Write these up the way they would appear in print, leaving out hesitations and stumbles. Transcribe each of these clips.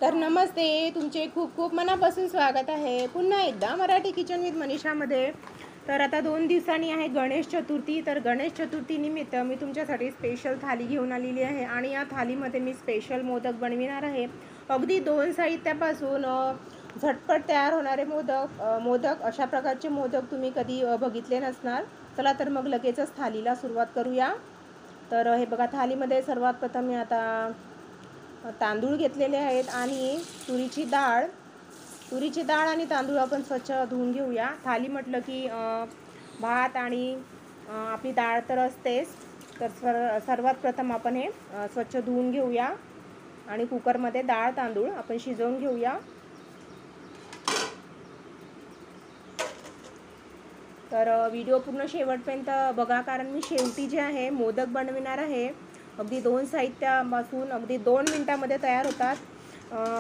तर नमस्ते, तुमचे खूप खूप मनापासून स्वागत आहे पुन्हा एकदा मराठी किचन विथ मनीषामध्ये. तर आता 2 दिवसांनी आहे गणेश चतुर्थी. तर गणेश चतुर्थीनिमित्त मी तुमच्यासाठी स्पेशल थाली घेऊन आलेली आहे आणि या थालीमध्ये मी स्पेशल मोदक बनविणार आहे. अगदी 2 साहित्यापासून झटपट तयार होणारे मोदक अशा प्रकारचे मोदक तुम्ही कधी बघितले नसणार. चला तर मग लगेचच थालीला सुरुवात करूया. तर हे बघा, थालीमध्ये सर्वात प्रथम मी आता तांदूळ घेतलेले आहेत आणि तुरीची डाळ आणि तांदूळ आपण स्वच्छ धुवून घेऊया. थाली म्हटलं की भात आणि आपली डाळ तर असतेच. तर सर्वात प्रथम आपण हे स्वच्छ धुवून घेऊया आणि कुकरमध्ये डाळ तांदूळ आपण शिजवून घेऊया. तर व्हिडिओ पूर्ण शेवटपर्यंत बघा, कारण मी शेवटी जे आहे मोदक बनविणार आहे. अगदी 2 साहित्यापासून अगदी 2 मिनटामध्ये तयार होतात.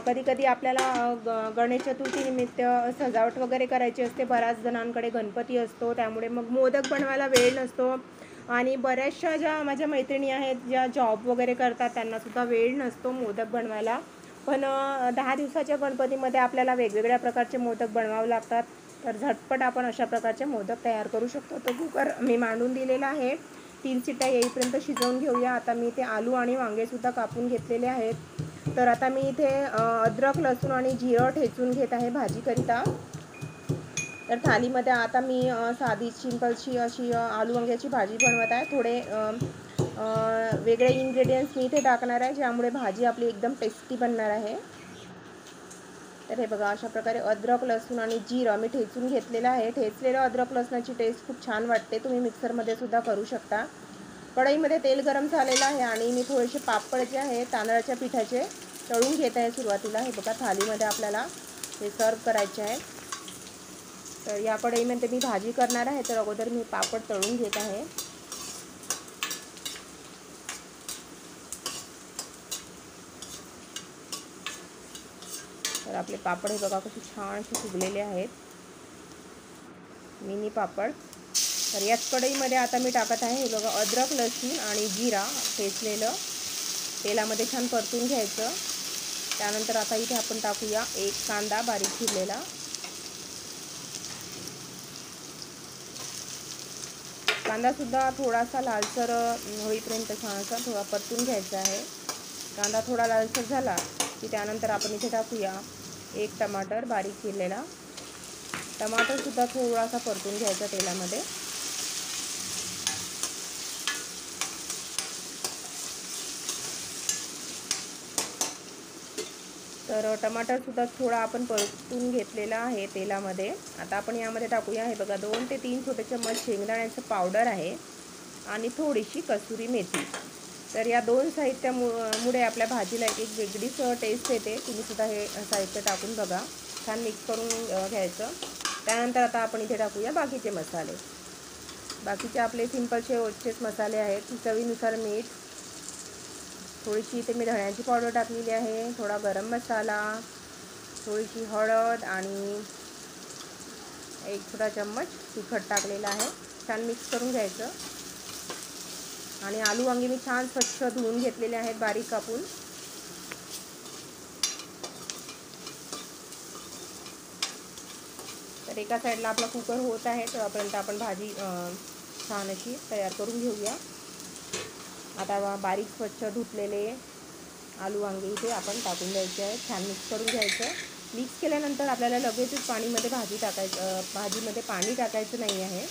कधी कधी आपल्याला गणेश चतुर्थीनिमित्त सजावट वगैरे करायची असते. बऱ्याच जणांकडे गणपती असतो, त्यामुळे मग मोदक बनवायला वेळ नसतो. आणि बऱ्याचशा ज्या माझ्या मैत्रिणी आहेत ज्या जॉब वगैरे करतात त्यांनासुद्धा वेळ नसतो मोदक बनवायला. पण 10 दिवसाच्या गणपतीमध्ये आपल्याला वेगवेगळ्या प्रकारचे मोदक बनवावे लागतात. तर झटपट आपण अशा प्रकारचे मोदक तयार करू शकतो. तो कुकर मी मांडून दिलेला आहे. 3 शिट्ट्या येईपर्यंत शिजवून घेऊया. आता मी इथे आलू आणि वांगेसुद्धा कापून घेतलेले आहेत. तर आता मी इथे अद्रक, लसूण आणि जिरं ठेचून घेत आहे भाजीकरिता. तर थालीमध्ये आता मी साधी सिंपलशी अशी आलू वांग्याची भाजी बनवत आहे. थोडे वेगळे इन्ग्रेडियंट्स मी इथे टाकणार आहे, ज्यामुळे भाजी आपली एकदम टेस्टी बनणार आहे. तर हे बघा, अशा प्रकारे अद्रक, लसूण आणि जिरं मी ठेचून घेतलेलं आहे. ठेचलेलं अद्रक लसणाची टेस्ट खूप छान वाटते. तुम्ही मिक्सरमध्ये सुद्धा करू शकता. कढईमध्ये तेल गरम झालेलं आहे आणि मी थोडेसे पापड जे आहे तांदळाच्या पिठाचे तळून घेत आहे सुरुवातीला. हे बघा, थालीमध्ये आपल्याला हे सर्व करायचे आहे. तर या कढईमध्ये मी भाजी करणार आहे, तर अगोदर मी पापड तळून घेत आहे. तर आपले पापड हे बघा कसे छानसे फुगलेले आहेत, मिनी पापड. तर याच कढईमध्ये आता मी टाकत आहे हे बघा अद्रक, लसूण आणि जिरा ठेचलेलं तेलामध्ये छान परतून घ्यायचं. त्यानंतर आता इथे आपण टाकूया 1 कांदा बारीक चिरलेला. कांदासुद्धा थोडासा लालसर होईपर्यंत छानसा थोडा परतून घ्यायचा आहे. कांदा थोडा लालसर झाला की त्यानंतर आपण इथे टाकूया 1 टमाटर बारीक चिरलेला. टमाटरसुद्धा थोडासा परतून घ्यायचा तेलामध्ये. तर टमाटरसुद्धा थोडा आपण परतून घेतलेला आहे तेलामध्ये. आता आपण यामध्ये टाकूया हे बघा 2 ते 3 छोटे चम्मच शेंगदाण्याचं पावडर आहे आणि थोडीशी कसुरी मेथी. तर या 2 साहित्यामुळे आपल्या भाजीला एक वेगळीच टेस्ट येते. तुम्हीसुद्धा हे साहित्य टाकून बघा, छान मिक्स करून घ्यायचं. त्यानंतर आता आपण इथे टाकूया बाकीचे मसाले. बाकीचे आपले सिंपलचे रोजचेच मसाले आहेत. चवीनुसार मीठ, थोडीशी इथे मी धण्याची पावडर टाकलेली आहे, थोडा गरम मसाला, थोडीशी हळद आणि 1 छोटा चम्मच तिखट टाकलेला आहे. छान मिक्स करून घ्यायचं. आणि आलू वांगे मी छान स्वच्छ धुवून घेतलेले आहेत बारीक कापून. तर एका साईडला आपला कुकर होत आहे, तेव्हापर्यंत आपण भाजी छान अशी तयार करून घेऊया. आता बारीक स्वच्छ धुतलेले आलू वांगे इथे आपण टाकून द्यायचे आहेत. छान मिक्स करून घ्यायचं. मिक्स केल्यानंतर आपल्याला लगेचच भाजीमध्ये पाणी टाकायचं नाही आहे.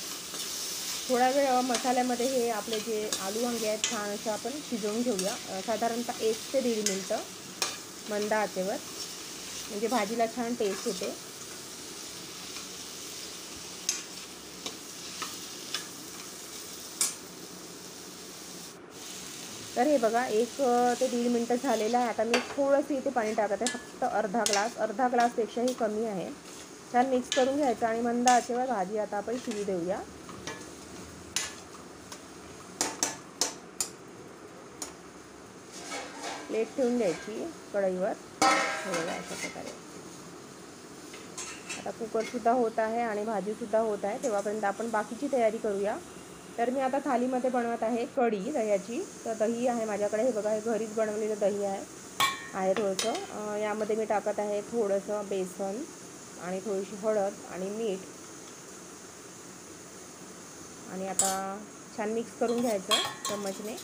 थोडा वेळ मसाल्यामध्ये हे आपले जे आलू वांगे आहेत छान असं आपण शिजवून घेऊया. साधारणतः 1 ते 1.5 मिनटं मंद आचेवर, म्हणजे भाजीला छान टेस्ट येते. तर हे बघा 1 ते 1.5 मिनटं झालेलं आहे. आता मी थोडंसं इथे पाणी टाकत आहे, फक्त अर्धा ग्लासपेक्षाही कमी आहे. छान मिक्स करून घ्यायचं आणि मंद आचेवर भाजी आता आपण शिजू देऊया. प्लेट ठेवून द्यायची कढईवर अशा प्रकारे. आता कुकरसुद्धा होत आहे आणि भाजीसुद्धा होत आहे, तेव्हापर्यंत आपण बाकीची तयारी करूया. तर मी आता थालीमध्ये बनवत आहे कढी दह्याची. तर दही आहे माझ्याकडे, हे बघा हे घरीच बनवलेलं दही आहे. आहे थोडंसं. यामध्ये मी टाकत आहे थोडंसं बेसन आणि थोडीशी हळद आणि मीठ. आणि आता छान मिक्स करून घ्यायचं चम्मचने.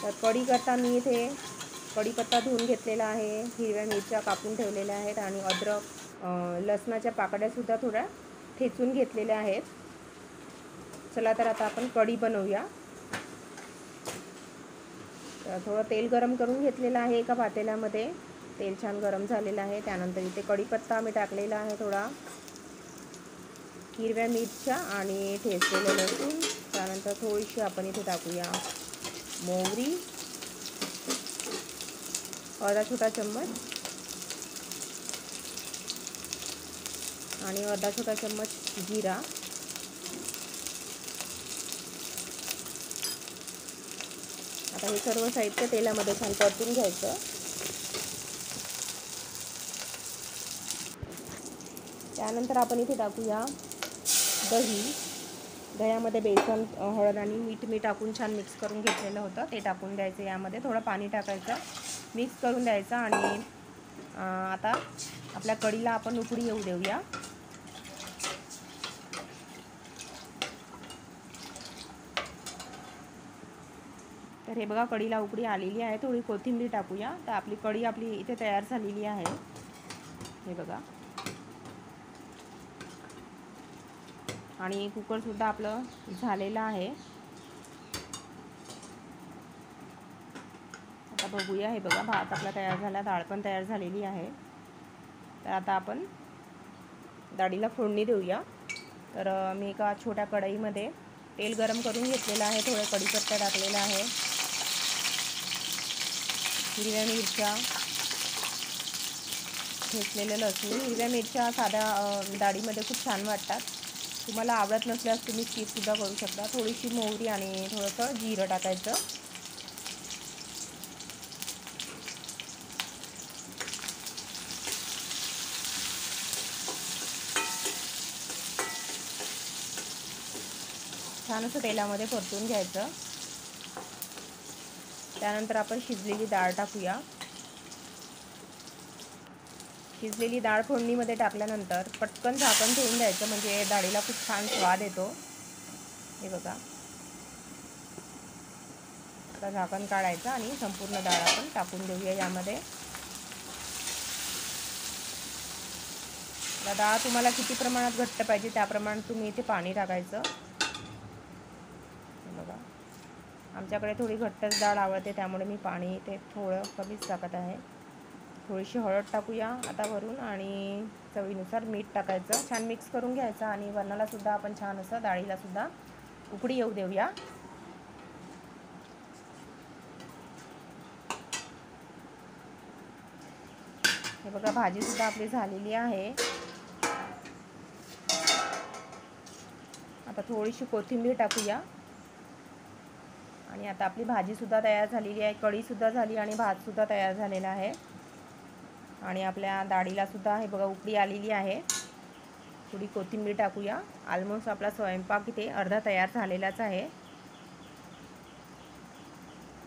तर कढी करता मी इथे कढीपत्ता धुवून घेतलेला आहे, हिरव्या मिरच्या कापून ठेवलेल्या आहेत आणि अद्रक लसणाच्या पाकळ्यासुद्धा थोड्या ठेचून घेतलेल्या आहेत. चला तर आता आपण कढी बनवूया. तर थोडं तेल गरम करून घेतलेलं आहे एका पातेल्यामध्ये. तेल छान गरम झालेलं आहे. त्यानंतर इथे कढीपत्ता मी टाकलेला आहे थोडा, हिरव्या मिरच्या आणि ठेचलेलं लसूण. त्यानंतर थोडीशी आपण इथे टाकूया मोहरी, अर्धा छोटा चम्मच, आणि अर्धा छोटा चम्मच जिरा. आता हे सर्व साहित्य तेलामध्ये छान परतून घ्यायचं. त्यानंतर आपण इथे टाकूया दही. दह्यामध्ये बेसन, हळद आणि मीठ टाकून छान मिक्स करून घेतलेलं होतं, ते टाकून द्यायचं. यामध्ये थोडं पाणी टाकायचं, मिक्स करून द्यायचं. आणि आता आपल्या कढीला आपण उकळी येऊ देऊया. तर हे बघा, कढीला उकळी आलेली आहे. थोडी कोथिंबीर टाकूया. तर आपली कढी इथे तयार झालेली आहे. हे बघा, आणि कुकरसुद्धा आपलं झालेलं आहे. आता बघूया. हे बघा, भात आपला तयार झाला, डाळ पण तयार झालेली आहे. तर आता आपण डाळीला फोडणी देऊया. तर मी एका छोट्या कढईमध्ये तेल गरम करून घेतलेलं आहे, थोडं कढीपत्ता टाकलेला आहे, हिरव्या मिरच्या, ठेचलेलं लसूण. हिरव्या मिरच्या साध्या डाळीमध्ये खूप छान वाटतात. तुम्हाला आवडत नसल्यास तुम्ही स्किपसुद्धा करू शकता. थोडीशी मोहरी आणि थोडंसं जिरं टाकायचं. छान असं तेलामध्ये परतून घ्यायचं. त्यानंतर आपण शिजलेली डाळ टाकूया. शिजलेली डाळ फोडणीमध्ये टाकल्यानंतर पटकन झाकण ठेवून द्यायचं, म्हणजे डाळीला खूप छान स्वाद येतो. हे बघा, आता झाकण काढायचं आणि संपूर्ण डाळ आपण टाकून देऊया यामध्ये. डाळ तुम्हाला किती प्रमाणात घट्ट पाहिजे त्याप्रमाणे तुम्ही इथे पाणी टाकायचं. बघा, आमच्याकडे थोडी घट्टच डाळ आवडते, त्यामुळे मी पाणी इथे थोडं कमीच टाकत आहे. थोडीशी हळद टाकूया आता वरून, आणि चवीनुसार मीठ टाकायचं. छान मिक्स करून घ्यायचं. आणि वरणालासुद्धा आपण छान असं डाळीलासुद्धा उकळी येऊ देऊया. हे बघा, भाजीसुद्धा आपली झालेली आहे. आता थोडीशी कोथिंबीर टाकूया. आणि आता आपली भाजीसुद्धा तयार झालेली आहे, कढीसुद्धा झाली आणि भातसुद्धा तयार झालेला आहे. आणि आपल्या डाळीलासुद्धा हे बघा उकळी आलेली आहे. थोडी कोथिंबीर टाकूया. ऑलमोस्ट आपला स्वयंपाक इथे अर्धा तयार झालेलाच आहे.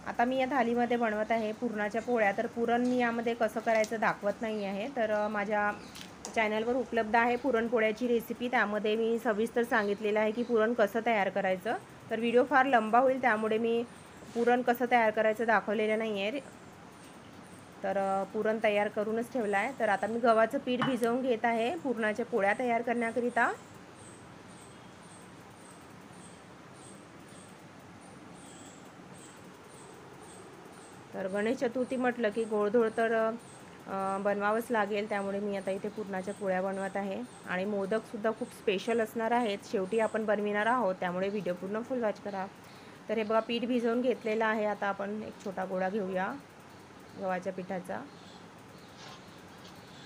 आता मी या थालीमध्ये बनवत आहे पुरणाच्या पोळ्या. तर पुरण मी यामध्ये कसं करायचं दाखवत नाही आहे. तर माझ्या चॅनलवर उपलब्ध आहे पुरणपोळ्याची रेसिपी. त्यामध्ये मी सविस्तर सांगितलेलं आहे की पुरण कसं तयार करायचं. तर व्हिडिओ फार लंबा होईल, त्यामुळे मी पुरण कसं तयार करायचं दाखवलेलं नाही आहे. तर पुरण तयार करूनच ठेवलं आहे. तर आता मी गव्हाचं पीठ भिजवून घेत आहे पुरणाच्या पोळ्या तयार करण्याकरिता. तर गणेश चतुर्थी म्हटलं की गोडधोड तर बनवावंच लागेल, त्यामुळे मी आता इथे पुरणाच्या पोळ्या बनवत आहे. आणि मोदकसुद्धा खूप स्पेशल असणार आहेत, शेवटी आपण बनविणार आहोत, त्यामुळे व्हिडिओ पूर्ण फुल वॉच करा. तर हे बघा, पीठ भिजवून घेतलेलं आहे. आता आपण एक छोटा गोळा घेऊया गव्हाच्या पिठाचा.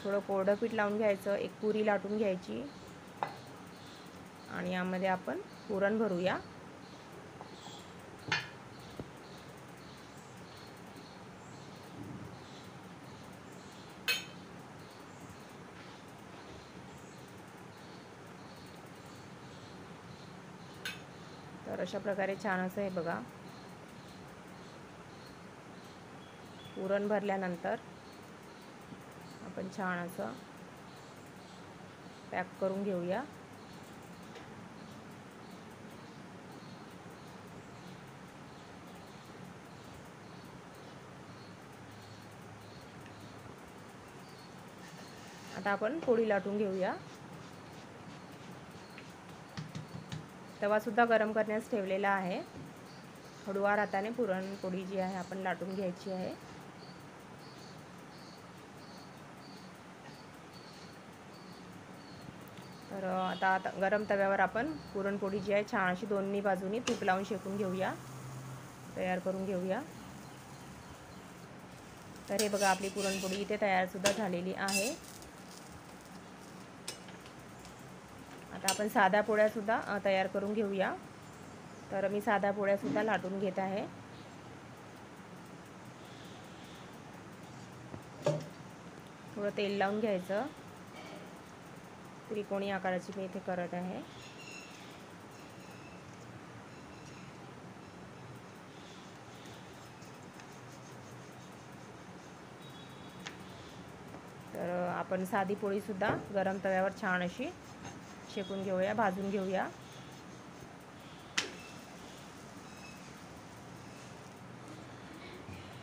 थोडं कोरडं पीठ लावून घ्यायचं, एक पुरी लाटून घ्यायची आणि यामध्ये आपण पुरण भरूया. तर अशा प्रकारे छान असं हे बघा पुरण भरल्यानंतर आपण छान असं पॅक करून घेऊया. आता आपण पोळी लाटून घेऊया. तवा सुद्धा गरम करण्यास ठेवलेला आहे. हळूवार हाताने पुरणपोळी जी आहे आपण लाटून घ्यायची आहे. तर आता गरम तव्यावर आपण पुरणपोळी जी आहे छान अशी दोन्ही बाजूनी तूप लावून शेकून घेऊया, तयार करून घेऊया. तर हे बघा आपली पुरणपोळी इथे तयार सुद्धा झालेली आहे. आता आपण साध्या पोळ्या सुद्धा तयार करून घेऊया. तर मी साध्या पोळ्या सुद्धा लाटून घेत आहे. थोडं तेल लावून घ्यायचं. त्रिकोणी आकाराची मी इथे करत आहे. तर आपण साधी पोळी सुद्धा गरम तव्यावर छान अशी शेकून घेऊया, भाजून घेऊया.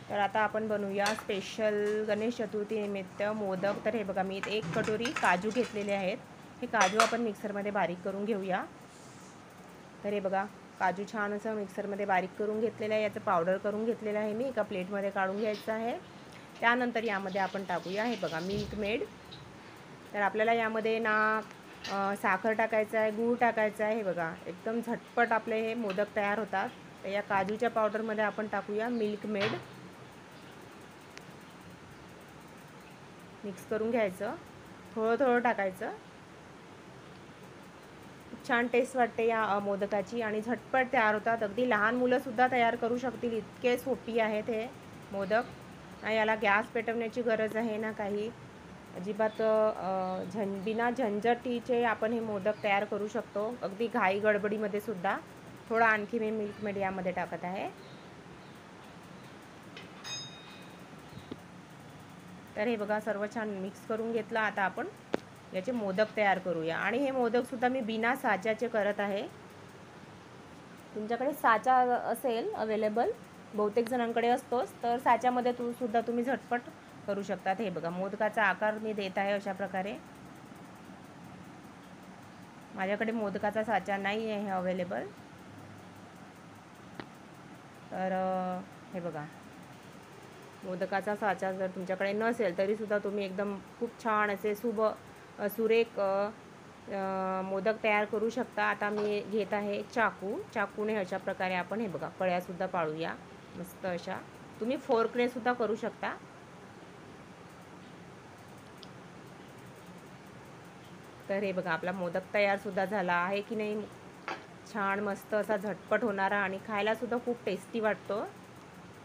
तर आता आपण बनवूया स्पेशल गणेश चतुर्थी निमित्त मोदक. तर हे बघा मी 1 कटोरी काजू घेतलेले आहेत. हे काजू आपण मिक्सरमध्ये बारीक करून घेऊया. तर हे बघा काजू छान असं मिक्सरमध्ये बारीक करून घेतलेलं आहे. याचं पावडर करून घेतलेलं आहे मी. एका प्लेटमध्ये काढून घ्यायचं आहे. त्यानंतर यामध्ये आपण टाकूया हे बघा मिल्क मेड. तर आपल्याला यामध्ये ना साखर टाकायचं आहे, गूळ टाकायचं आहे. हे बघा एकदम झटपट आपले हे मोदक तयार होतात. तर या काजूच्या पावडरमध्ये आपण टाकूया मिल्क मेड. मिक्स करून घ्यायचं, थोडं थोडं टाकायचं. खूप छान टेस्ट वाटते या मोदकाची आणि झटपट तयार होतात. अगदी लहान मुलंसुद्धा तयार करू शकतील, इतके सोपी आहेत हे मोदक. ना याला गॅस पेटवण्याची गरज आहे ना काही, अजिबात बिना झंझटीचे आपण हे मोदक तयार करू शकतो, अगदी घाई गडबडीमध्ये सुद्धा. थोडा आणखी मी मिल्क मेड यामध्ये टाकत आहे. तर हे बघा सर्व छान मिक्स करून घेतलं. आता आपण याचे मोदक तयार करूया. आणि हे मोदकसुद्धा मी बिना साच्याचे करत आहे. तुमच्याकडे साचा असेल अवेलेबल, बहुतेक जणांकडे असतोच, तर साच्यामध्ये सुद्धा तुम्ही झटपट करू शकतात. हे बघा मोदकाचा आकार मी देत आहे अशा प्रकारे. माझ्याकडे मोदकाचा साचा नाही आहे अवेलेबल. तर हे बघा मोदकाचा साचा जर तुमच्याकडे नसेल तरीसुद्धा तुम्ही एकदम खूप छान असे सुरेख मोदक तयार करू शकता. आता मी घेत आहे चाकूने अशा प्रकारे आपण हे बघा कळ्यासुद्धा पाळूया मस्त अशा. तुम्ही फोर्कने सुद्धा करू शकता. तर हे बघा आपला मोदक तयार सुद्धा झाला आहे की नाही. छान मस्त असा झटपट होणारा आणि खायला सुद्धा खूप टेस्टी वाटतो.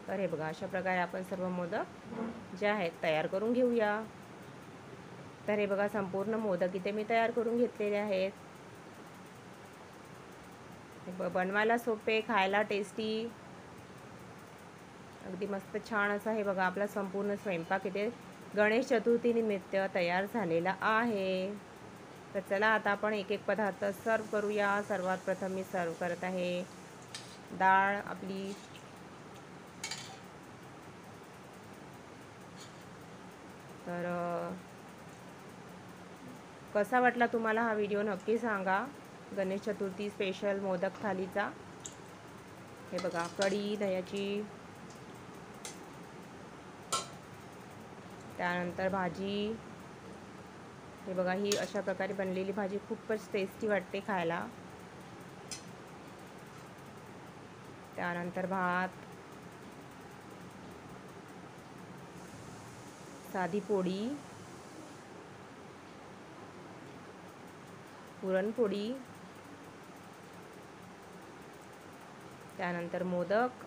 तर हे बघा अशा प्रकारे आपण सर्व मोदक जे आहेत तयार करून घेऊया. तर हे बघा संपूर्ण मोदक इथे मी तयार करून घेतलेले आहेत. बनवायला सोपे, खायला टेस्टी, अगदी मस्त छान असा हे बघा आपला संपूर्ण स्वयंपाक इथे गणेश चतुर्थी निमित्त तयार झालेला आहे. तर चला आता आपण एक एक पदार्थ सर्व करूया. सर्वात प्रथम मी सर्व करत आहे डाळ आपली. तर कसा वाटला तुम्हाला हा व्हिडिओ नक्की सांगा. गणेश चतुर्थी स्पेशल मोदक थालीचा. हे बघा कढी दह्याची, त्यानंतर भाजी. हे बघा ही अशा प्रकारे बनलेली भाजी खूपच टेस्टी वाटते खायला. त्यानंतर भात, साधी पोळी, पुरणपोळी, त्यानंतर मोदक,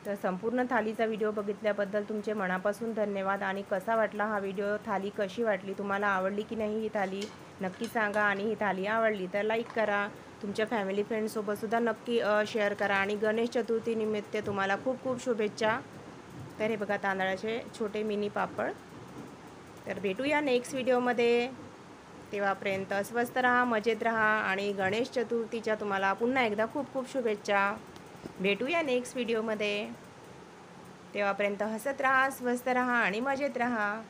तर संपूर्ण थालीचा व्हिडिओ बघितल्याबद्दल तुमचे मनापासून धन्यवाद. आणि कसा वाटला हा व्हिडिओ, थाली कशी वाटली, तुम्हाला आवडली की नाही ही थाली, नक्की सांगा. आणि ही थाली आवडली तर लाईक करा. तुमच्या फॅमिली फ्रेंड्ससोबतसुद्धा नक्की शेअर करा. आणि गणेश चतुर्थीनिमित्त तुम्हाला खूप खूप शुभेच्छा. तर हे बघा तांदळाचे छोटे मिनी पापड. तर भेटूया नेक्स्ट व्हिडिओमध्ये. तेव्हापर्यंत स्वस्त राहा, मजेत राहा आणि गणेश चतुर्थीच्या तुम्हाला पुन्हा एकदा खूप खूप शुभेच्छा. भेटूया नेक्स्ट व्हिडिओमध्ये. तेव्हापर्यंत हसत राहा, स्वस्त राहा आणि मजेत राहा.